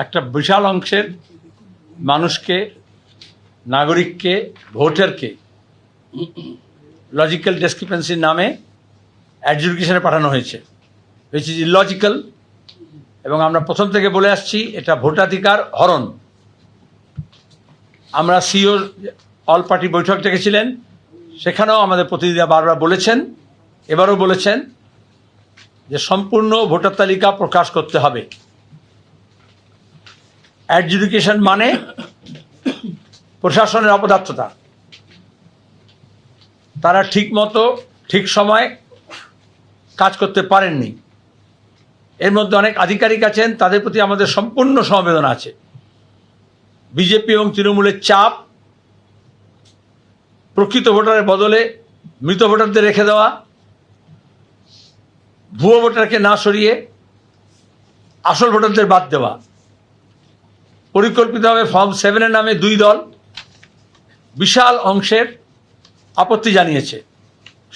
একটা বিশাল অংশের মানুষকে, নাগরিককে, ভোটারকে লজিক্যাল ডিসক্রিপেন্সির নামে অ্যাডজুডিকেশনে পাঠানো হয়েছে, হুইচ ইজ ইলজিক্যাল। এবং আমরা প্রথম থেকে বলে আসছি এটা ভোটাধিকার হরণ। আমরা সিও অল পার্টি বৈঠক ডেকেছিলেন, সেখানেও আমাদের প্রতিনিধিরা বারবার বলেছেন, এবারও বলেছেন যে সম্পূর্ণ ভোটার তালিকা প্রকাশ করতে হবে। অ্যাডজুডিকেশন মানে প্রশাসনের অপদার্থতা। তারা ঠিক মতো ঠিক সময় কাজ করতে পারেননি। এর মধ্যে অনেক আধিকারিক আছেন, তাদের প্রতি আমাদের সম্পূর্ণ সমবেদনা আছে। বিজেপি এবং তৃণমূলের চাপ, প্রকৃত ভোটারের বদলে মৃত ভোটারদের রেখে দেওয়া, ভুয়ো ভোটারকে না সরিয়ে আসল ভোটারদের বাদ দেওয়া, পরিকল্পিতভাবে ফর্ম 7-এর নামে 2 দল বিশাল অংশের আপত্তি জানিয়েছে।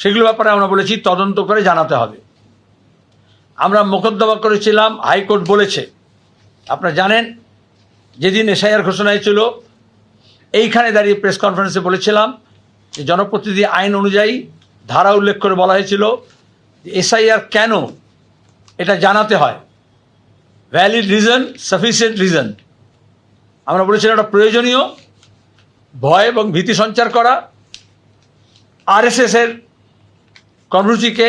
সেগুলোর ব্যাপারে আমরা বলেছি তদন্ত করে জানাতে হবে। আমরা মোকদ্দমা করেছিলাম, হাইকোর্ট বলেছে। আপনারা জানেন যেদিন এসআইআর ঘোষণা হয়েছিল, এইখানে দাঁড়িয়ে প্রেস কনফারেন্সে বলেছিলাম যে জনপ্রতিনিধি আইন অনুযায়ী ধারা উল্লেখ করে বলা হয়েছিল এসআইআর কেন এটা জানাতে হয়, ভ্যালিড রিজন, সাফিসিয়েন্ট রিজন। আমরা বলেছিলাম এটা প্রয়োজনীয়, ভয় এবং ভীতি সঞ্চার করা, আরএসএসের কর্মসূচিকে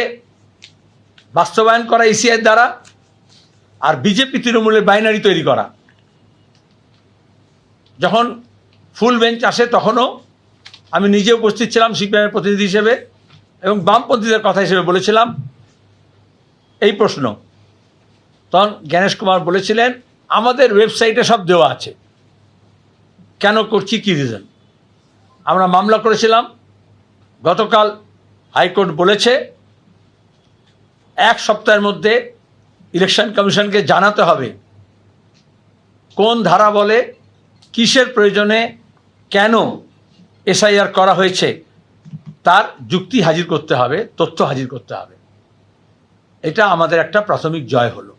বাস্তবায়ন করা ইসিআই দ্বারা, আর বিজেপি তৃণমূলের বাইনারি তৈরি করা। যখন ফুল বেঞ্চ আসে তখনও আমি নিজে উপস্থিত ছিলাম সিপিআইএমের প্রতিনিধি হিসেবে, এবং বামপন্থীদের কথা হিসেবে বলেছিলাম এই প্রশ্ন। তখন জ্ঞানেশ কুমার বলেছিলেন আমাদের ওয়েবসাইটে সব দেওয়া আছে, কেন করছি, কী রিজন। আমরা মামলা করেছিলাম। গতকাল হাইকোর্ট বলেছে 1 সপ্তাহের মধ্যে ইলেকশন কমিশনকে জানাতে হবে কোন ধারা বলে, কিসের প্রয়োজনে, কেন এসআইআর করা হয়েছে, তার যুক্তি হাজির করতে হবে, তথ্য হাজির করতে হবে। এটা আমাদের একটা প্রাথমিক জয় হলো।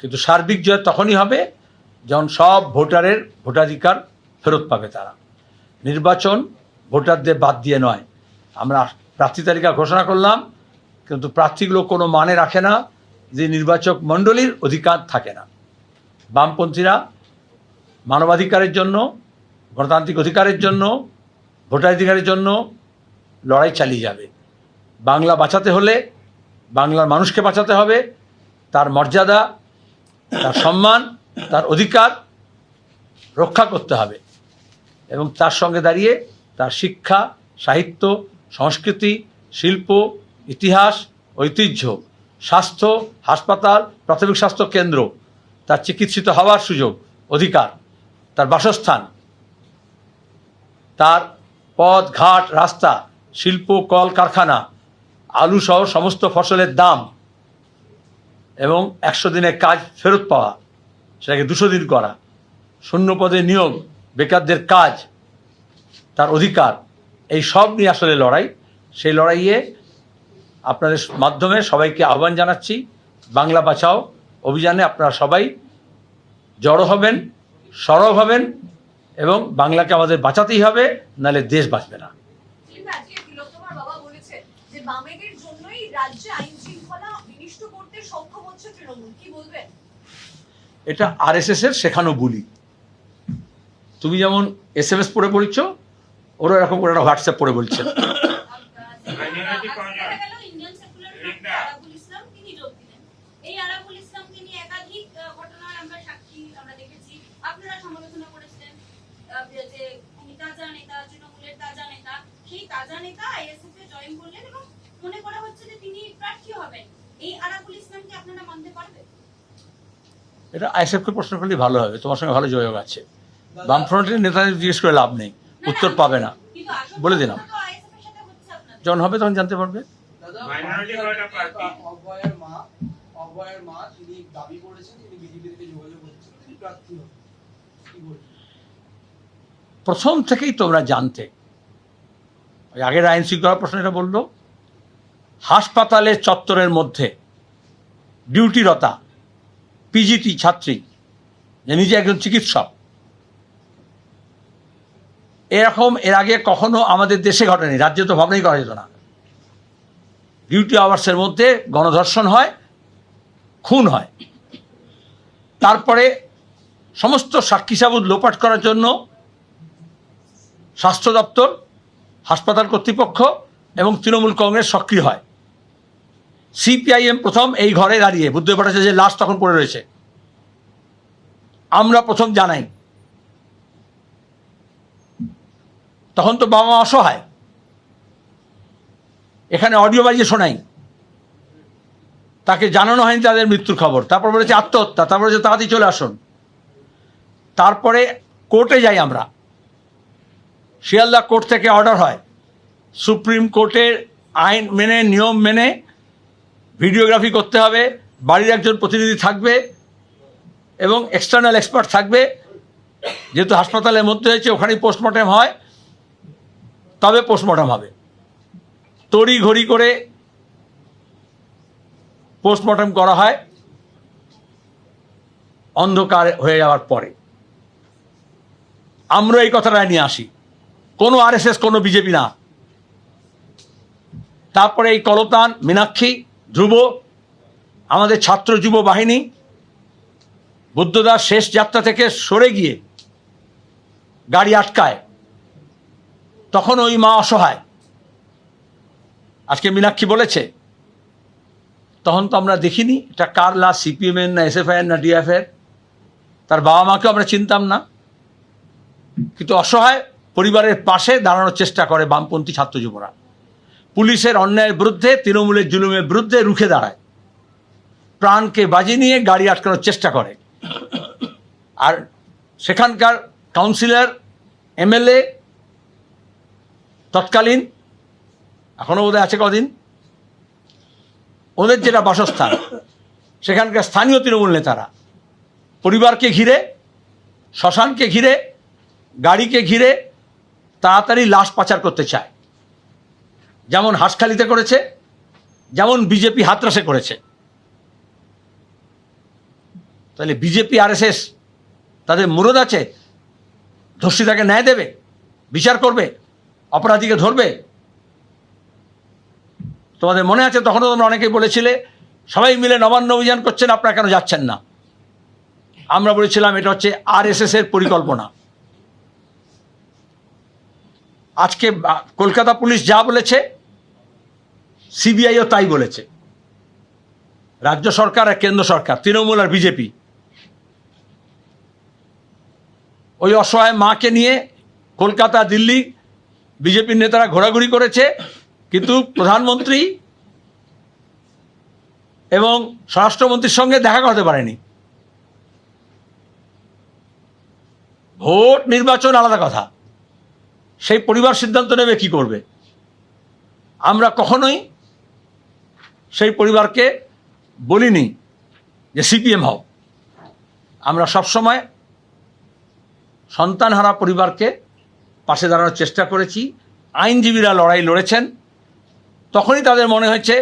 কিন্তু সার্বিক জয় তখনই হবে যখন সব ভোটারের ভোটাধিকার ফেরত পাবে তারা। নির্বাচন ভোটারদের বাদ দিয়ে নয়। আমরা প্রার্থী তালিকা ঘোষণা করলাম, কিন্তু প্রার্থীগুলো কোনো মানে রাখে না, যে নির্বাচক মণ্ডলীর অধিকার থাকে না। বামপন্থীরা মানবাধিকারের জন্য, গণতান্ত্রিক অধিকারের জন্য, ভোটাধিকারের জন্য লড়াই চালিয়ে যাবে। বাংলা বাঁচাতে হলে বাংলার মানুষকে বাঁচাতে হবে, তার মর্যাদা, তার সম্মান, তার অধিকার রক্ষা করতে হবে, এবং তার সঙ্গে দাঁড়িয়ে তার শিক্ষা, সাহিত্য, সংস্কৃতি, শিল্প, ইতিহাস, ঐতিহ্য, স্বাস্থ্য, হাসপাতাল, প্রাথমিক স্বাস্থ্য কেন্দ্র, তার চিকিৎসিত হওয়ার সুযোগ, অধিকার, তার বাসস্থান, তার পথ ঘাট, রাস্তা, শিল্প, কল কারখানা, আলু সহ সমস্ত ফসলের দাম, এবং 100 দিনের কাজ ফেরত পাওয়া, সেটাকে 200 দিন করা, শূন্য পদে নিয়োগ, বেকারদের কাজ, তার অধিকার, এই সব নিয়ে আসলে লড়াই। সেই লড়াইয়ে আপনাদের মাধ্যমে সবাইকে আহ্বান জানাচ্ছি, বাংলা বাঁচাও অভিযানে আপনারা সবাই জড়ো হবেন, সরব হবেন, এবং বাংলাকে আমাদের বাঁচাতেই হবে, নাহলে দেশ বাঁচবে না। এটা আরএসএস এর শেখানো বুলি। তুমি যেমন SMS পড়ে বলছো, ওরা এরকম করে একটা হোয়াটসঅ্যাপ পড়ে বলছে। এটা আইএসএফকে প্রশ্ন করলে ভালো হবে, তোমার সঙ্গে ভালো যোগাযোগ আছে। বামফ্রন্টের নেতাদের জিজ্ঞেস করে লাভ নেই, উত্তর পাবে না, বলে দিলাম। যখন হবে তখন জানতে পারবে। প্রথম থেকেই তোমরা জানতে, আগের আইন শৃঙ্খলা প্রশ্ন এটা বললো, হাসপাতালের চত্বরের মধ্যে ডিউটিরতা পিজিটি ছাত্রী যে নিজে একজন চিকিৎসক। এরকম এর আগে কখনো আমাদের দেশে ঘটেনি, রাজ্যে তো ভাবনাই করা যেত না। ডিউটি আওয়ার্সের মধ্যে গণধর্ষণ হয়, খুন হয়, তারপরে সমস্ত সাক্ষী সাবুত লোপাট করার জন্য স্বাস্থ্য দপ্তর, হাসপাতাল কর্তৃপক্ষ এবং তৃণমূল কংগ্রেস সক্রিয় হয়। সিপিআইএম প্রথম এই ঘরে দাঁড়িয়ে, বুদ্ধদেব ভট্টাচার্যের লাশ তখন পড়ে রয়েছে, আমরা প্রথম জানাই। তখন তো বাবা মা অসহায়, এখানে অডিও বাজিয়ে শোনাই, তাকে জানানো হয়নি তাদের মৃত্যুর খবর। তারপর বলেছে আত্মহত্যা, তারপর বলেছে তাড়াতাড়ি চলে আসুন। তারপরে কোর্টে যাই আমরা, শিয়ালদা কোর্ট থেকে অর্ডার হয়, সুপ্রিম কোর্টের আইন মেনে, নিয়ম মেনে ভিডিওগ্রাফি করতে হবে, বাড়ির একজন প্রতিনিধি থাকবে এবং এক্সটার্নাল এক্সপার্ট থাকবে। যেহেতু হাসপাতালের মধ্যে হয়েছে, ওখানেই পোস্টমর্টেম হয়, তবে পোস্টমর্টম হবে। তড়ি ঘড়ি করে পোস্টমর্টম করা হয় অন্ধকার হয়ে যাওয়ার পরে। আমরা এই কথাটা নিয়ে আসি, কোনো আরএসএস, কোনো বিজেপি না। তারপরে এই কলতান, মীনাক্ষী, ধ্রুব, আমাদের ছাত্র যুব বাহিনী বুদ্ধদাস শেষ যাত্রা থেকে সরে গিয়ে গাড়ি আটকায়, তখন ওই মা অসহায়। আজকে মীনাক্ষী বলেছে, তখন তো আমরা দেখিনি এটা কার লাশ, সিপিএমের না এসএফআইয়ের না ডিএফের, তার বাবা মাকেও আমরা চিনতাম না, কিন্তু অসহায় পরিবারের পাশে দাঁড়ানোর চেষ্টা করে বামপন্থী ছাত্র যুবরা। পুলিশের অন্যায়ের বিরুদ্ধে, তৃণমূলের জুলুমের বিরুদ্ধে রুখে দাঁড়ায়, প্রাণকে বাজি নিয়ে গাড়ি আটকানোর চেষ্টা করে। আর সেখানকার কাউন্সিলর, এমএলএ তৎকালীন, এখনও বোধহয় আছে কদিন, ওদের যেটা বাসস্থান, সেখানকার স্থানীয় তৃণমূল নেতারা পরিবারকে ঘিরে, শ্মশানকে ঘিরে, গাড়িকে ঘিরে তাড়াতাড়ি লাশ পাচার করতে চায়, যেমন হাঁসখালিতে করেছে, যেমন বিজেপি হাতরাসে করেছে। তাহলে বিজেপি আরএসএস তাদের মুরদ আছে, ধর্ষিতাকে ন্যায় দেবে, বিচার করবে, অপরাধীকে ধরবে? তোমাদের মনে আছে, তখনও তোমরা অনেকেই বলেছিলে সবাই মিলে নবান্ন অভিযান করছেন, আপনারা কেন যাচ্ছেন না? আমরা বলেছিলাম এটা হচ্ছে আরএসএস এর পরিকল্পনা। আজকে কলকাতা পুলিশ যা বলেছে, সিবিআইও তাই বলেছে। রাজ্য সরকার আর কেন্দ্র সরকার, তৃণমূল আর বিজেপি, ওই অসহায় মাকে নিয়ে কলকাতা, দিল্লি বিজেপির নেতারা ঘোরাঘুরি করেছে, কিন্তু প্রধানমন্ত্রী এবং স্বরাষ্ট্রমন্ত্রীর সঙ্গে দেখা করতে পারেনি। ভোট নির্বাচন আলাদা কথা, সেই পরিবার সিদ্ধান্ত নেবে কি করবে। আমরা কখনোই সেই পরিবারকে বলিনি যে সিপিএম হও। আমরা সবসময় সন্তানহারা পরিবারকে পাশে দাঁড়ানোর চেষ্টা করেছি। আইনজীবীরা লড়াই লড়েছেন, তখনই তাদের মনে হয়েছে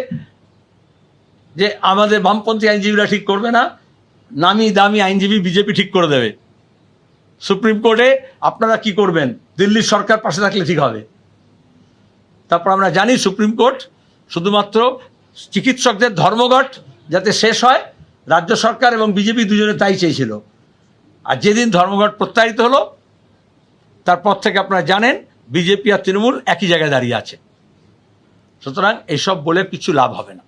যে আমাদের বামপন্থী আইনজীবীরা ঠিক করবে না, নামি দামি আইনজীবী বিজেপি ঠিক করে দেবে। সুপ্রিম কোর্টে আপনারা কি করবেন, দিল্লির সরকার পাশে থাকলে ঠিক হবে। তারপর আমরা জানি সুপ্রিম কোর্ট শুধুমাত্র চিকিৎসকদের ধর্মঘট যাতে শেষ হয়, রাজ্য সরকার এবং বিজেপি দুজনে তাই চেয়েছিল। আর যেদিন ধর্মঘট প্রত্যাহারিত হলো, তারপর থেকে আপনারা জানেন বিজেপি আর তৃণমূল একই জায়গায় দাঁড়িয়ে আছে। সুতরাং এইসব বলে কিছু লাভ হবে না।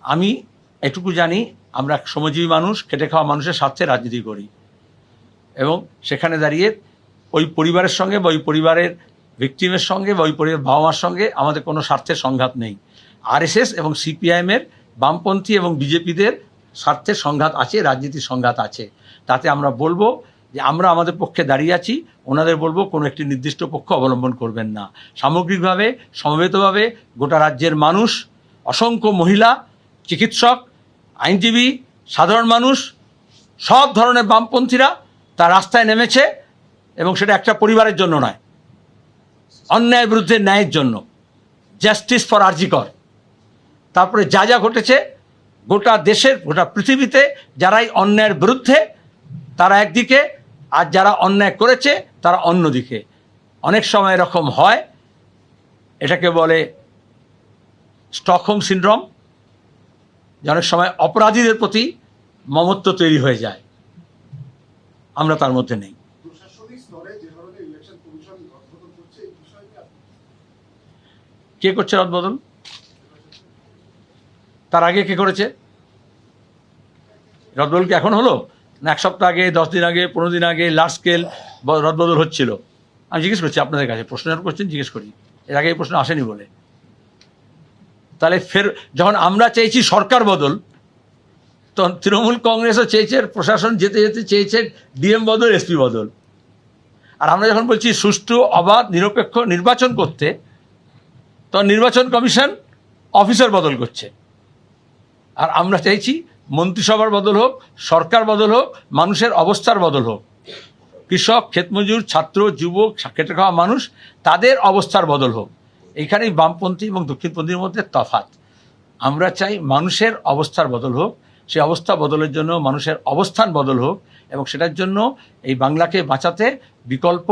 আমি এটুকু জানি, আমরা শ্রমজীবী মানুষ, খেটে খাওয়া মানুষের স্বার্থে রাজনীতি করি, এবং সেখানে দাঁড়িয়ে ওই পরিবারের সঙ্গে বা ওই পরিবারের ভিকটিমের সঙ্গে বা ওই পরিবারের বাবা মার সঙ্গে আমাদের কোনো স্বার্থের সংঘাত নেই। আরএসএস এবং সিপিআইএমের, বামপন্থী এবং বিজেপিদের স্বার্থের সংঘাত আছে, রাজনীতির সংঘাত আছে। তাতে আমরা বলবো যে আমরা আমাদের পক্ষে দাঁড়িয়ে আছি, ওনাদের বলবো কোনো একটি নির্দিষ্ট পক্ষ অবলম্বন করবেন না। সামগ্রিকভাবে, সমবেতভাবে গোটা রাজ্যের মানুষ, অসংখ্য মহিলা, চিকিৎসক, আইনজীবী, সাধারণ মানুষ, সব ধরনের বামপন্থীরা তার রাস্তায় নেমেছে, এবং সেটা একটা পরিবারের জন্য নয়, অন্যায়ের বিরুদ্ধে ন্যায়ের জন্য, জাস্টিস ফর আরজি কর। তারপরে যা যা ঘটেছে গোটা দেশের গোটা পৃথিবীতে যারাই অন্যায়ের বিরুদ্ধে তারা একদিকে, আর যারা অন্যায় করেছে তারা অন্যদিকে। অনেক সময় এরকম হয়, এটাকে বলে স্টকহোম সিনড্রোম, যে অনেক সময় অপরাধীদের প্রতি মমত্ব তৈরি হয়ে যায়। আমরা তার মধ্যে নেই। কে করছে রদবদল? তার আগে কে করেছে? রদবদল কি এখন হলো না 1 সপ্তাহ আগে, 10 দিন আগে, 15 দিন আগে লার্জ স্কেল রদবদল হচ্ছিল? আমি জিজ্ঞেস করছি আপনাদের কাছে, প্রশ্ন করছেন জিজ্ঞেস করি, এর আগে এই প্রশ্ন আসেনি বলে। তাহলে ফের যখন আমরা চেয়েছি সরকার বদল, তখন তৃণমূল কংগ্রেসও চেয়েছে, প্রশাসন যেতে যেতে চেয়েছে ডিএম বদল, এসপি বদল। আর আমরা যখন বলছি সুষ্ঠু অবাধ নিরপেক্ষ নির্বাচন করতে, তখন নির্বাচন কমিশন অফিসার বদল করছে। আর আমরা চাইছি মন্ত্রিসভার বদল হোক, সরকার বদল হোক, মানুষের অবস্থার বদল হোক। কৃষক, ক্ষেতমজুর, ছাত্র, যুবক, খেটে খাওয়া মানুষ, তাদের অবস্থার বদল হোক। এইখানেই বামপন্থী এবং দক্ষিণপন্থীর মধ্যে তফাৎ। আমরা চাই মানুষের অবস্থার বদল হোক, সেই অবস্থা বদলের জন্য মানুষের অবস্থান বদল হোক, এবং সেটার জন্য এই বাংলাকে বাঁচাতে বিকল্প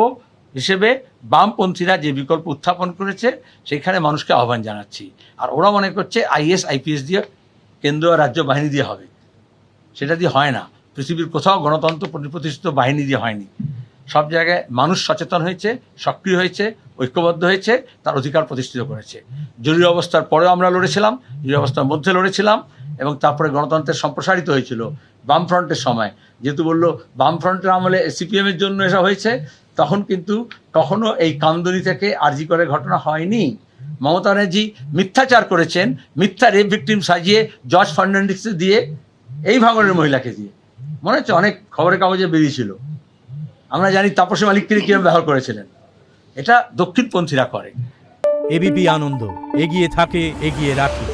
হিসেবে বামপন্থীরা যে বিকল্প উত্থাপন করেছে সেইখানে মানুষকে আহ্বান জানাচ্ছি। আর ওরা মনে করছে আইএস আইপিএস দিয়ে, কেন্দ্র আর রাজ্য বাহিনী দিয়ে হবে। সেটা দিয়ে হয় না। পৃথিবীর কোথাও গণতন্ত্র প্রতিষ্ঠিত বাহিনী দিয়ে হয়নি। সব জায়গায় মানুষ সচেতন হয়েছে, সক্রিয় হয়েছে, ঐক্যবদ্ধ হয়েছে, তার অধিকার প্রতিষ্ঠিত করেছে। জরুরি অবস্থার পরেও আমরা লড়েছিলাম, জরুরি অবস্থার মধ্যে লড়েছিলাম, এবং তারপরে গণতন্ত্রের সম্প্রসারিত হয়েছিল বামফ্রন্টের সময়। যেহেতু বললো বামফ্রন্টের আমলে সিপিএমের জন্য এসব হয়েছে, তখন কিন্তু কখনো এই কামদুনি থেকে আরজি করে ঘটনা হয়নি। মমতা ব্যানার্জি মিথ্যাচার করেছেন, মিথ্যা রেপ ভিকটিম সাজিয়ে জর্জ ফার্নান্ডিসকে দিয়ে, এই ভাঙনের মহিলাকে দিয়ে। মনে হচ্ছে অনেক খবরের কাগজে বেরিয়েছিল। আমরা জানি তাপসী মালিককে কীভাবে ব্যবহার করেছিলেন। এটা দক্ষিণপন্থীরা করে। এবিপি আনন্দ, এগিয়ে থাকে, এগিয়ে রাখে।